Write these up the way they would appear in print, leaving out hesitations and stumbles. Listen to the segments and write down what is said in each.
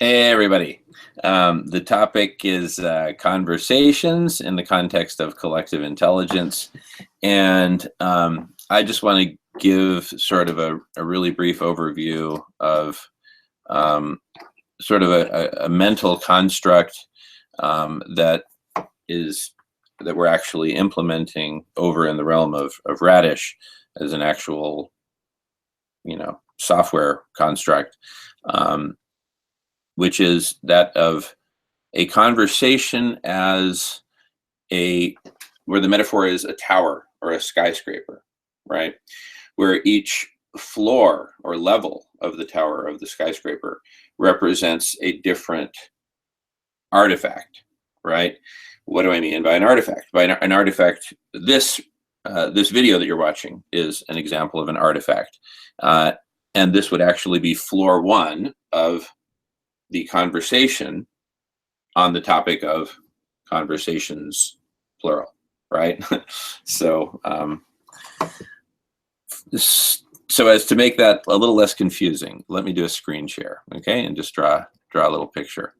Hey, everybody. The topic is conversations in the context of collective intelligence. And I just want to give sort of a really brief overview of um, sort of a mental construct that is that we're actually implementing over in the realm of Radish as an actual, software construct. Um, which is that of a conversation as a where the metaphor is a tower or a skyscraper, right? Where each floor or level of the tower of the skyscraper represents a different artifact, right? What do I mean by an artifact? By an artifact, this video that you're watching is an example of an artifact, and this would actually be floor one of the conversation on the topic of conversations, plural, right? so, so as to make that a little less confusing, let me do a screen share, okay, and just draw a little picture.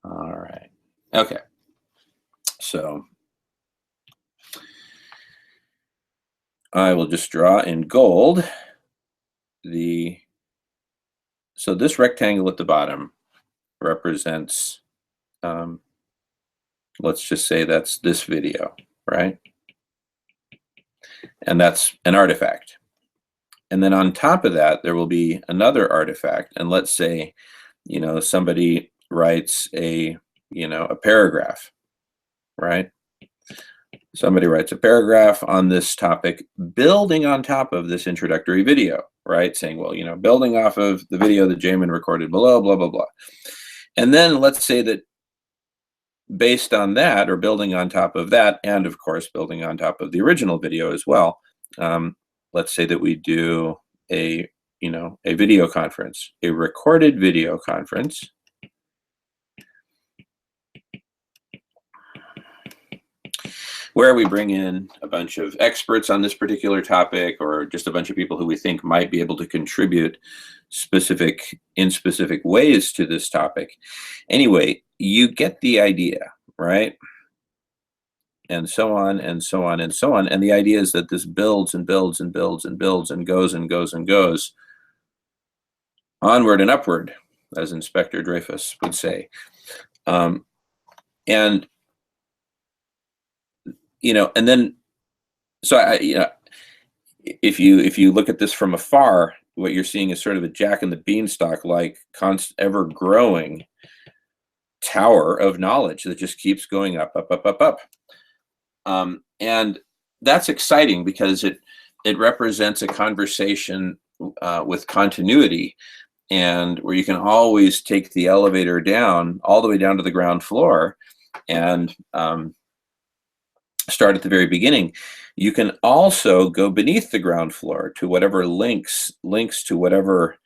All right. Okay. So I will just draw in gold so this rectangle at the bottom represents, let's just say that's this video, right? And that's an artifact. And then on top of that, there will be another artifact. And let's say, somebody writes a paragraph, right? Somebody writes a paragraph on this topic, building on top of this introductory video, right? Saying, well, building off of the video that Jamin recorded below, blah, blah, blah. And then let's say that based on that, or building on top of that, and of course, building on top of the original video as well, let's say that we do a video conference, a recorded video conference, where we bring in a bunch of experts on this particular topic, or just a bunch of people who we think might be able to contribute in specific ways to this topic. Anyway, you get the idea, right? And so on and so on and so on. And the idea is that this builds and builds and builds and builds and goes and goes and goes onward and upward, as Inspector Dreyfus would say. And then, so if you look at this from afar, what you're seeing is sort of a Jack and the Beanstalk, like ever growing tower of knowledge that just keeps going up, up, up, up, up. And that's exciting because it represents a conversation with continuity, and where you can always take the elevator down all the way down to the ground floor and start at the very beginning. You can also go beneath the ground floor to whatever links to whatever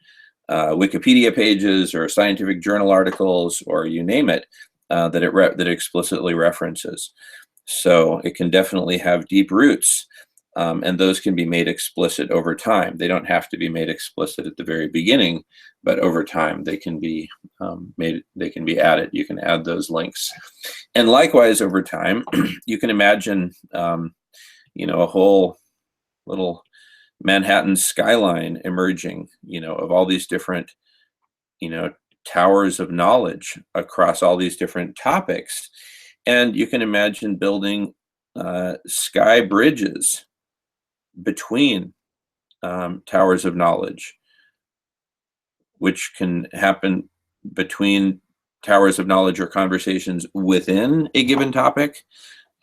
Wikipedia pages or scientific journal articles, or you name it, that it explicitly references. So it can definitely have deep roots, and those can be made explicit over time. They don't have to be made explicit at the very beginning, but over time they can be added. You can add those links, and likewise over time, you can imagine, a whole little Manhattan skyline emerging, of all these different, towers of knowledge across all these different topics. And you can imagine building sky bridges between towers of knowledge, which can happen between towers of knowledge or conversations within a given topic,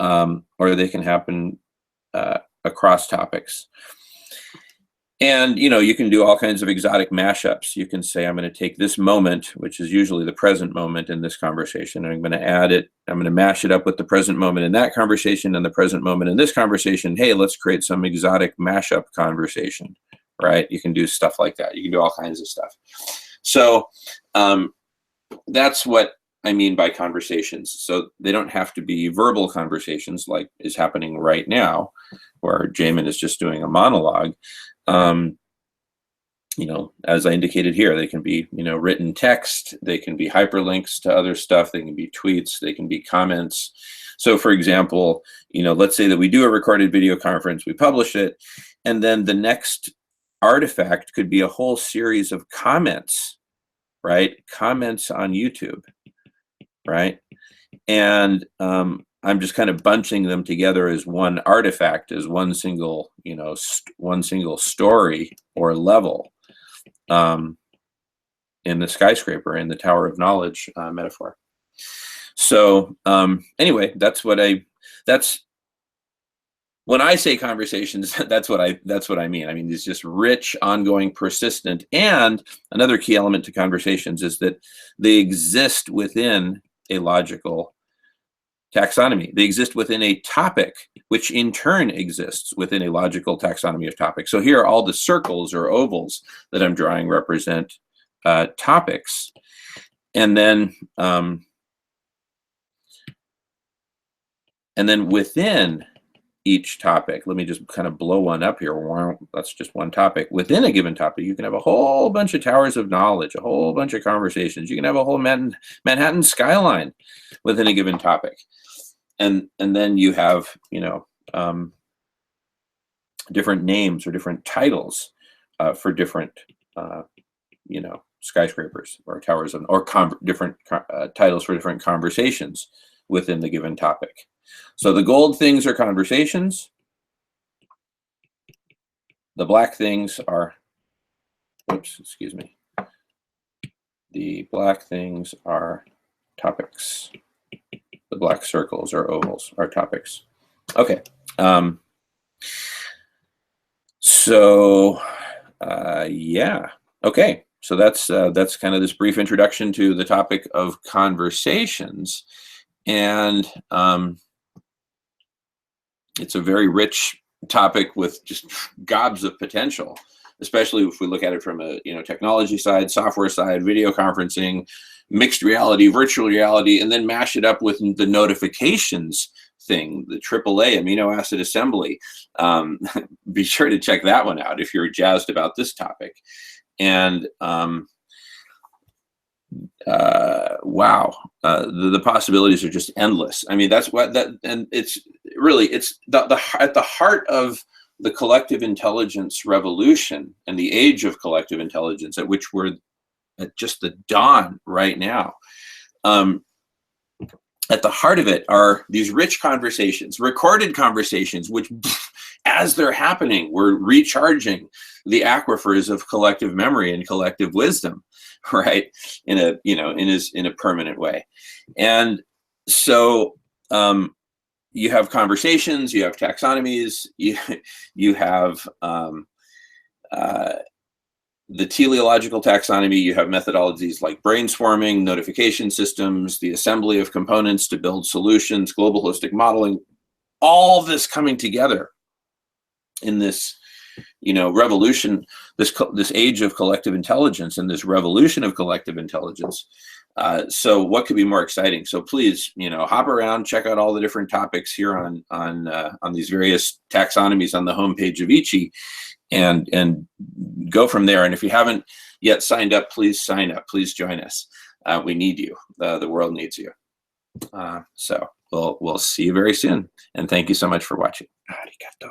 or they can happen across topics. And, you can do all kinds of exotic mashups. You can say, I'm going to take this moment, which is usually the present moment in this conversation, and I'm going to add it. I'm going to mash it up with the present moment in that conversation and the present moment in this conversation. Hey, let's create some exotic mashup conversation, right? You can do stuff like that. You can do all kinds of stuff. So that's what I mean by conversations. So they don't have to be verbal conversations like is happening right now, where Jamin is just doing a monologue. as I indicated here, they can be, written text, they can be hyperlinks to other stuff, they can be tweets, they can be comments. So for example, let's say that we do a recorded video conference, we publish it, and then the next artifact could be a whole series of comments, right? Comments on YouTube, right? And I'm just kind of bunching them together as one artifact, as one single, one single story or level. In the skyscraper, in the Tower of Knowledge metaphor. So anyway, that's when I say conversations, that's what I mean. I mean, it's just rich, ongoing, persistent. And another key element to conversations is that they exist within a logical taxonomy. They exist within a topic, which in turn exists within a logical taxonomy of topics. So here, all the circles or ovals that I'm drawing represent topics. And then within each topic, let me just kind of blow one up here. That's just one topic. Within a given topic, you can have a whole bunch of towers of knowledge, a whole bunch of conversations. You can have a whole Manhattan skyline within a given topic. And then you have, different names or different titles for different, skyscrapers or towers or different titles for different conversations within the given topic. So the gold things are conversations. The black things are, the black things are topics. The black circles or ovals are topics. Okay. Yeah. Okay. So that's kind of this brief introduction to the topic of conversations, and it's a very rich topic with just gobs of potential, especially if we look at it from a technology side, software side, video conferencing, mixed reality, virtual reality, and then mash it up with the notifications thing, the AAA amino acid assembly. Be sure to check that one out if you're jazzed about this topic. And wow, the possibilities are just endless. I mean, that's what and it's at the heart of the collective intelligence revolution and the age of collective intelligence, at which we're at just the dawn right now. At the heart of it are these rich conversations, recorded conversations, which, as they're happening, we're recharging the aquifers of collective memory and collective wisdom, right? In a permanent way. And so you have conversations, you have taxonomies, you have the teleological taxonomy, you have methodologies like brainstorming, notification systems, the assembly of components to build solutions, global holistic modeling, all this coming together in this, revolution, this age of collective intelligence and this revolution of collective intelligence. So what could be more exciting? So please, hop around, check out all the different topics here on these various taxonomies on the homepage of ICCI, and go from there. And if you haven't yet signed up, please sign up. Please join us. We need you. The world needs you. So we'll see you very soon. And thank you so much for watching. Arigato.